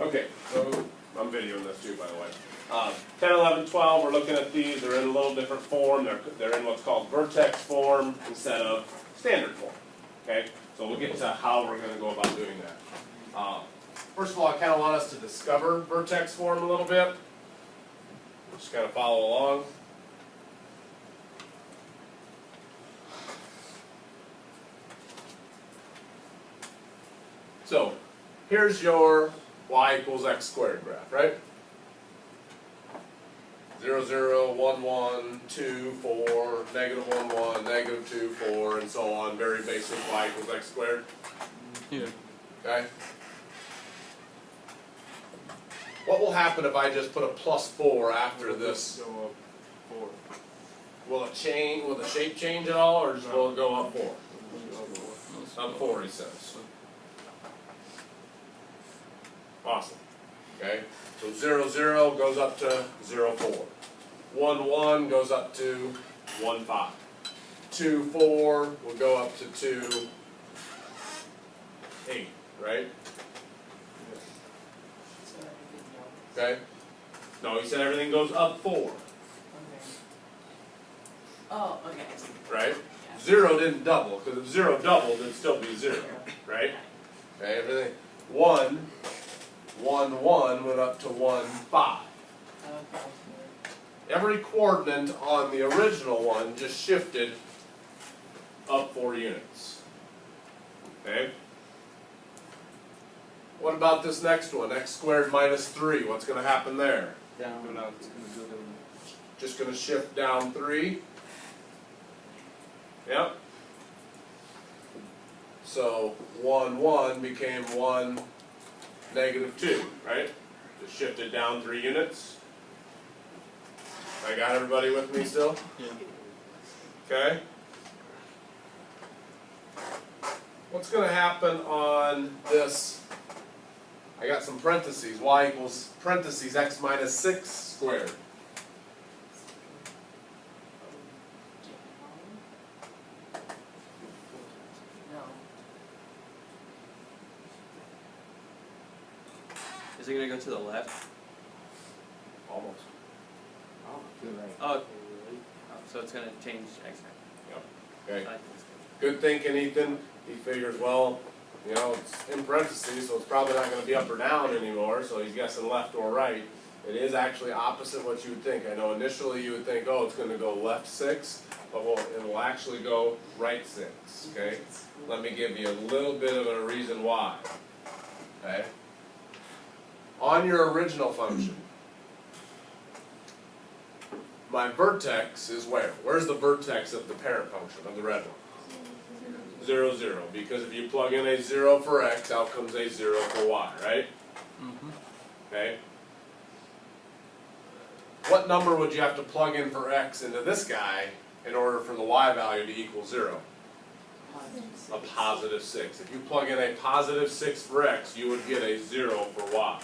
Okay, so I'm videoing this too, by the way. 10, 11, 12, we're looking at these. They're in a little different form. They're in what's called Vertex form instead of standard form. Okay, so we'll get to how we're going to go about doing that. First of all, I kind of want us to discover Vertex form a little bit. Just kind of follow along. So, here's your y equals x squared graph, right? 0, 0, 1, 1, 2, 4, negative 1, 1, negative 2, 4, and so on. Very basic y equals x squared. Yeah. Okay? What will happen if I just put a plus 4 after this? Go up 4. Will it change? Will the shape change at all, or just will it go up 4? Up 4, he says. Awesome. Okay? So 0, 0 goes up to 0, 4. 1, 1 goes up to 1, 5. 2, 4 will go up to 2, 8, right? Okay? No, he said everything goes up 4. Okay. Oh, okay. Right? Yeah. 0 didn't double, because if 0 doubled, it'd still be 0. Right? Okay, everything. 1, 1, 1 went up to 1, 5. Okay. Every coordinate on the original one just shifted up 4 units. Okay? What about this next one? X squared minus 3. What's going to happen there? Down. It's going to go down. Just going to shift down 3. Yep. So 1, 1 became 1, negative 2, right? Just shifted down 3 units. I got everybody with me still? Yeah. Okay. What's going to happen on this? I got some parentheses. Y equals parentheses x minus 6 squared. No. Is it going to go to the left? Almost. To the right. Oh, so it's going to change x. Yep. Okay. I think it's Good thinking, Ethan. He figures, well, you know, it's in parentheses, so it's probably not going to be up or down anymore, so he's guessing left or right. It is actually opposite what you would think. I know initially you would think, oh, it's going to go left 6, but it will actually go right 6, okay? Let me give you a little bit of a reason why, okay? On your original function, my vertex is where? Where's the vertex of the parent function, of the red one? 0, 0, because if you plug in a 0 for x, out comes a 0 for y, right? Mm-hmm. Okay? What number would you have to plug in for x into this guy in order for the y value to equal 0? A positive 6. If you plug in a positive 6 for x, you would get a 0 for y.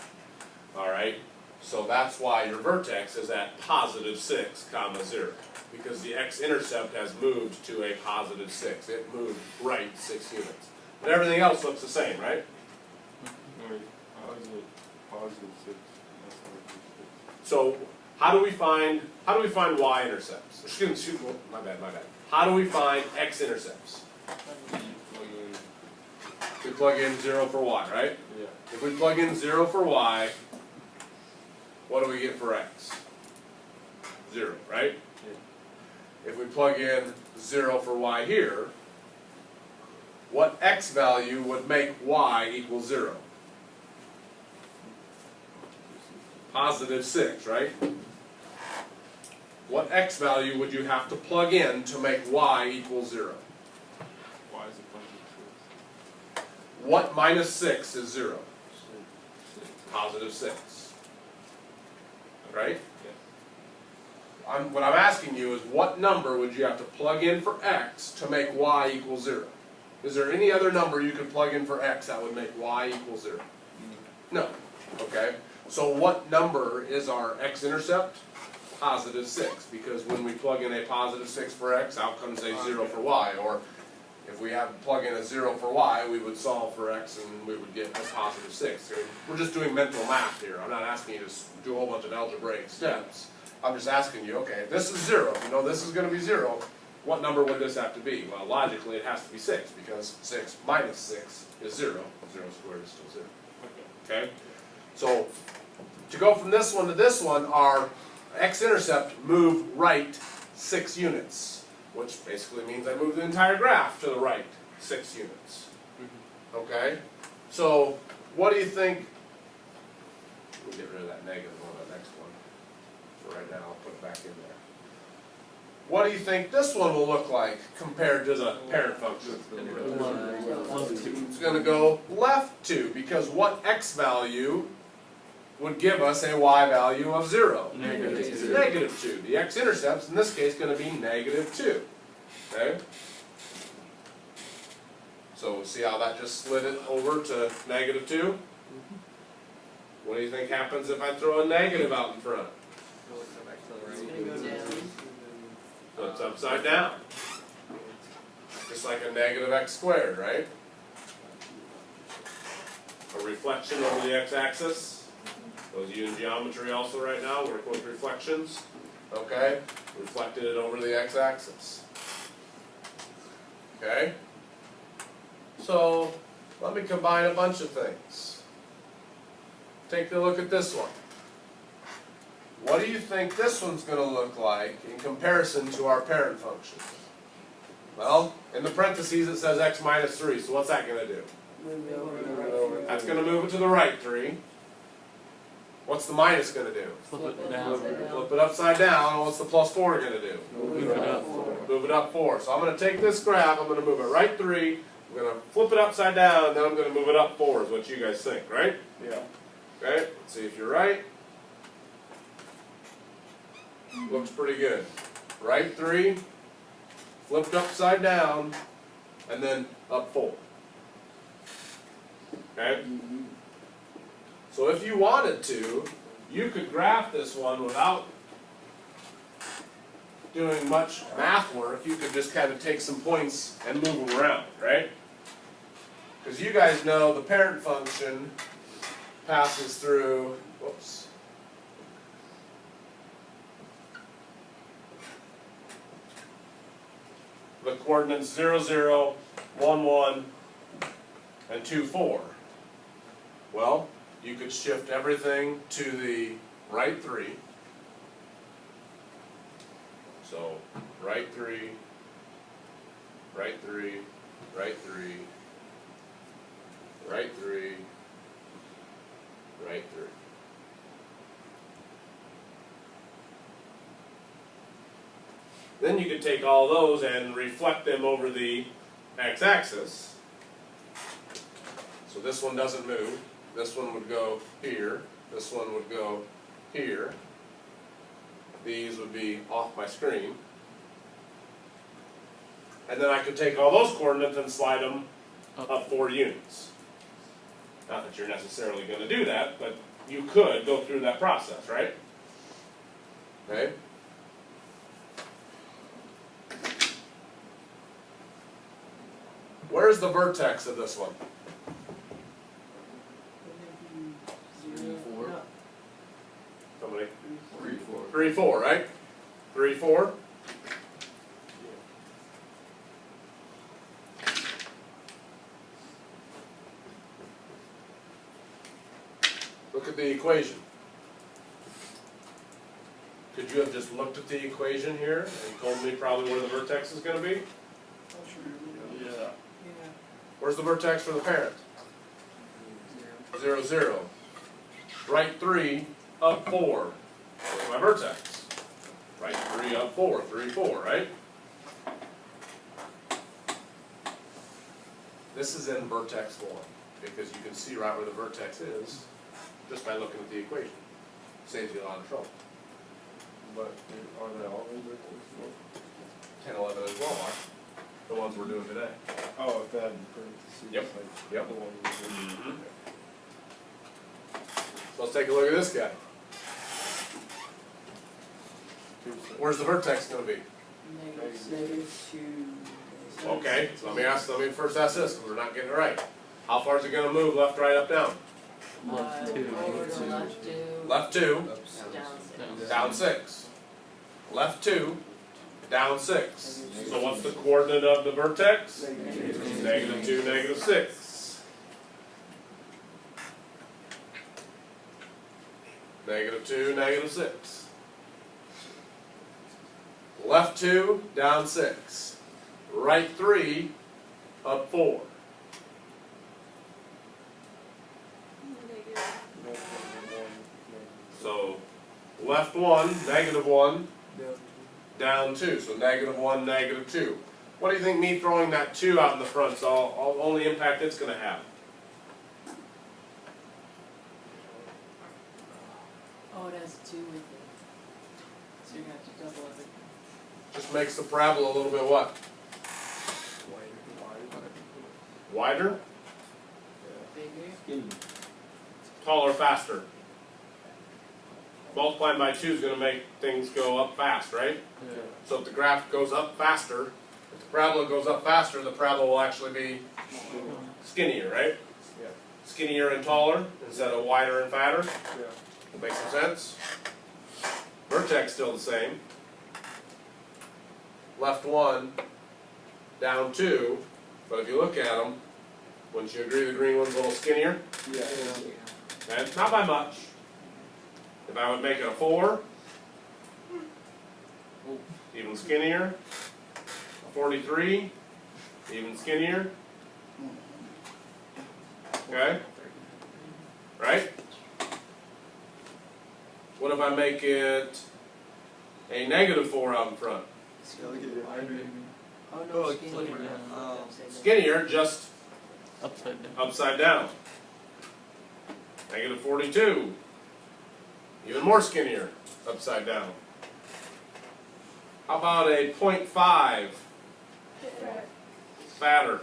Alright? So that's why your vertex is at positive 6, comma 0. Because the x-intercept has moved to a positive 6. It moved right 6 units. But everything else looks the same, right? Wait, how is it positive 6? That's how it is 6. So how do we find y-intercepts? Excuse me, my bad. How do we find x-intercepts? We plug in 0 for y, right? Yeah. If we plug in 0 for y, what do we get for x? 0, right? Yeah. If we plug in 0 for y here, what x value would make y equal 0? Positive 6, right? What x value would you have to plug in to make y equal 0? Why is it positive 6? What minus 6 is 0? 6. Positive 6. Right? Yeah. What I'm asking you is what number would you have to plug in for x to make y equal 0? Is there any other number you could plug in for x that would make y equal 0? No. Okay. So what number is our x-intercept? Positive 6, because when we plug in a positive 6 for x, out comes a 0 for y. Or If we have to plug in a 0 for y, we would solve for x and we would get a positive 6. We're just doing mental math here. I'm not asking you to do a whole bunch of algebraic steps. I'm just asking you, okay, if this is 0, if you know this is going to be 0, what number would this have to be? Well, logically it has to be 6, because 6 minus 6 is 0. 0 squared is still 0. Okay? So, to go from this one to this one, our x-intercept moved right 6 units, which basically means I moved the entire graph to the right 6 units. Okay? So, what do you think? We'll get rid of that negative on the next one. For right now, I'll put it back in there. What do you think this one will look like compared to the parent function? It's going to go left 2, because what x value would give us a y value of 0? Negative 2. The x-intercept's in this case going to be negative 2. Okay? So see how that just slid it over to negative 2? What do you think happens if I throw a negative out in front? It's gonna go down. So it's upside down. Just like a negative x squared, right? A reflection over the x-axis. Those of you in geometry also right now work with reflections. Okay? Reflected it over the x-axis. Okay? So, let me combine a bunch of things. Take a look at this one. What do you think this one's going to look like in comparison to our parent function? Well, in the parentheses it says x minus 3, so what's that going to do? Move it over to the right. That's going to move it to the right 3. What's the minus going to do? Flip it down. Flip it upside down, and what's the plus 4 going to do? Move it up. Move it up 4. So I'm going to take this graph, I'm going to move it right 3, I'm going to flip it upside down, and then I'm going to move it up 4 is what you guys think, right? Yeah. Okay, let's see if you're right. Looks pretty good. Right 3, flipped upside down, and then up 4. Okay? So if you wanted to, you could graph this one without doing much math work. You could just kind of take some points and move them around, right? Because you guys know the parent function passes through, whoops. The coordinates 0, 0, 1, 1, and 2, 4. Well, you could shift everything to the right 3. So, right 3, right 3, right 3, right 3, right 3. Then you could take all those and reflect them over the x-axis. So this one doesn't move. This one would go here. This one would go here. These would be off my screen. And then I could take all those coordinates and slide them up 4 units. Not that you're necessarily going to do that, but you could go through that process, right? Okay? Where's the vertex of this one? Zero. Four. No. Somebody? 3, 4. 3, 4, right? 3, 4. Look at the equation. Could you have just looked at the equation here and told me probably where the vertex is going to be? Yeah. Yeah. Where's the vertex for the parent? 0, 0. Right 3, up 4. Where's my vertex? Right 3, up 4. 3, 4, right? This is in vertex 1, because you can see right where the vertex is just by looking at the equation. Saves you a lot of trouble. But are they all in vertex? 10, 11 as well are the ones we're doing today. Oh, if that in parentheses. Yep. Like Yep. The one we did. So let's take a look at this guy. Where's the vertex going to be? Negative 2. Okay, so let me first ask this, because we're not getting it right. How far is it gonna move, left, right, up, down? Left two. Over to left two. Left 2, Down six. down 6. Left 2, down 6. So what's the coordinate of the vertex? Negative 2, negative 6. Negative 2, negative 6. Left 2, down 6. Right 3, up 4. So left 1, negative 1, down 2. So negative 1, negative 2. What do you think me throwing that 2 out in the front is all only impact it's going to have? Oh, it has two with it. So you're gonna have to double everything. Just makes the parabola a little bit what? Wider? Bigger. Taller, faster. Multiplying by 2 is going to make things go up fast, right? Yeah. So if the graph goes up faster, if the parabola goes up faster, the parabola will actually be skinnier, right? Yeah. Skinnier and taller instead of wider and fatter. Yeah. Make some sense? Vertex still the same. Left 1, down 2, but if you look at them, wouldn't you agree the green one's a little skinnier? Yeah. Okay, not by much. If I would make it a 4, even skinnier. A 43, even skinnier. Okay? Right? What if I make it a negative 4 out in front? Oh, Oh, no, it's skinnier. looking down. Oh. Skinnier, just Upside down. upside down. Negative 42. Even more skinnier, upside down. How about a 0.5? Fatter.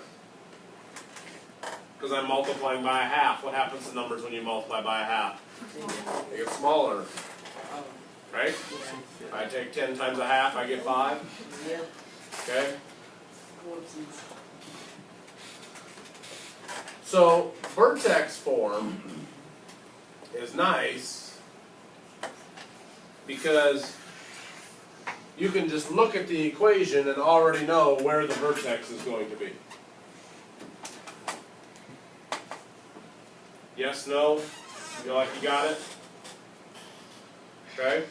Because I'm multiplying by a half. What happens to numbers when you multiply by a half? They get smaller, Oh, right? If I take 10 times a half, I get 5. yep. Okay? Whoopsies. So, vertex form is nice because you can just look at the equation and already know where the vertex is going to be. Yes, no? Feel like you got it? Okay?